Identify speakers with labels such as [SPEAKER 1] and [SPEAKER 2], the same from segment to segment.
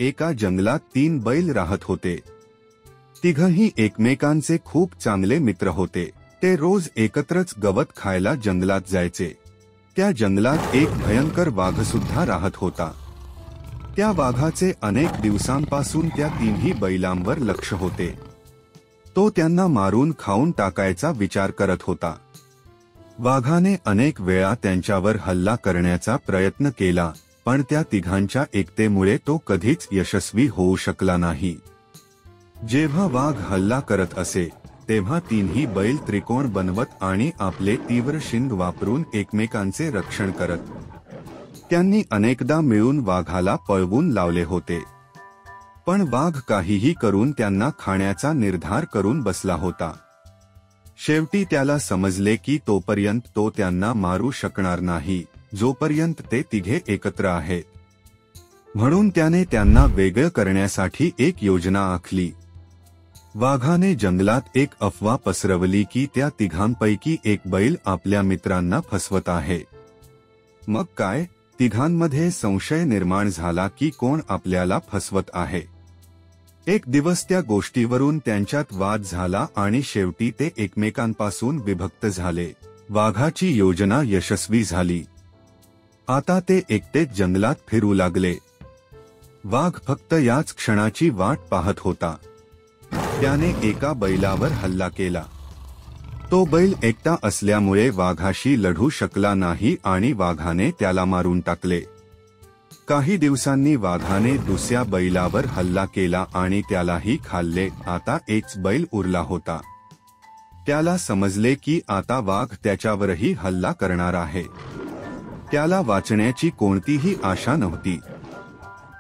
[SPEAKER 1] एका जंगलात 3 बैल राहत होते। तिघही एकमेकांचे खूप चांगले मित्र होते। ते रोज एकत्रच गवत खायला जंगलात जायचे। त्या जंगलात एक भयंकर वाघ सुद्धा राहत होता। त्या वाघाचे अनेक दिवसांपासून त्या तिन्ही बैलांवर लक्ष होते। तो त्यांना मारून खाऊन टाकायचा विचार करत होता। वाघाने अनेक वेळा त्यांच्यावर हल्ला करण्याचा प्रयत्न केला, पण त्या तिघांच्या एकतेमुळे तो कधीच यशस्वी होऊ शकला नाही। जेव्हा वाघ हल्ला करत असे तेव्हा तिन्ही बैल त्रिकोण बनवत आणि आपले तीव्र शिंग वापरून एकमेकांचे रक्षण करत। त्यांनी अनेकदा मिळून वाघाला पळवून लावले होते, पण वाघ काहीही करून त्यांना खाण्याचा निर्धार करून बसला होता। शेवटी त्याला समजले की तोपर्यंत तो त्यांना मारू शकणार नाही जोपर्यंत ते तिघे एकत्र आहेत। म्हणून त्याने त्यांना वेगळं करण्यासाठी एक योजना आखली। वाघाने जंगलात एक अफवा पसरवली की त्या तिघांपैकी एक बैल आपल्या मित्रांना फसवत आहे। मग काय, तिघांमध्ये संशय निर्माण झाला की कोण आपल्याला फसवत आहे। एक दिवस त्या गोष्टीवरून त्यांच्यात वाद झाला आणि शेवटी ते एकमेकांपासून विभक्त झाले। वाघाची योजना यशस्वी झाली। आता ते एकटेच जंगलात फिरू लागले। वाघ फक्त याच क्षणाची वाट पाहत होता। त्याने एका बैलावर हल्ला केला। तो बैल एकटा असल्यामुळे वाघाशी लढू शकला नाही आणि वाघाने त्याला मारून टाकले। काही दिवसांनी वाघाने दुसऱ्या बैलावर हल्ला केला आणि त्यालाही खाल्ले। आता एकच बैल उरला होता। त्याला समजले की आता वाघ त्याच्यावरही हल्ला करणार आहे। त्याला वाचण्याची कोणतीही आशा नव्हती।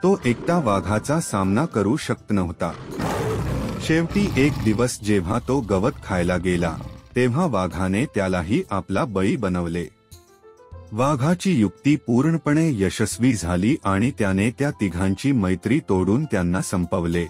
[SPEAKER 1] तो एकटा वाघाचा सामना करू शकत नव्हता। शेवटी एक दिवस जेव्हा तो गवत खायला गेला तेव्हा वाघाने त्यालाही आपला बळी बनवले। वाघाची युक्ती पूर्णपणे यशस्वी झाली आणि त्याने त्या तिघांची मैत्री तोडून त्यांना संपवले।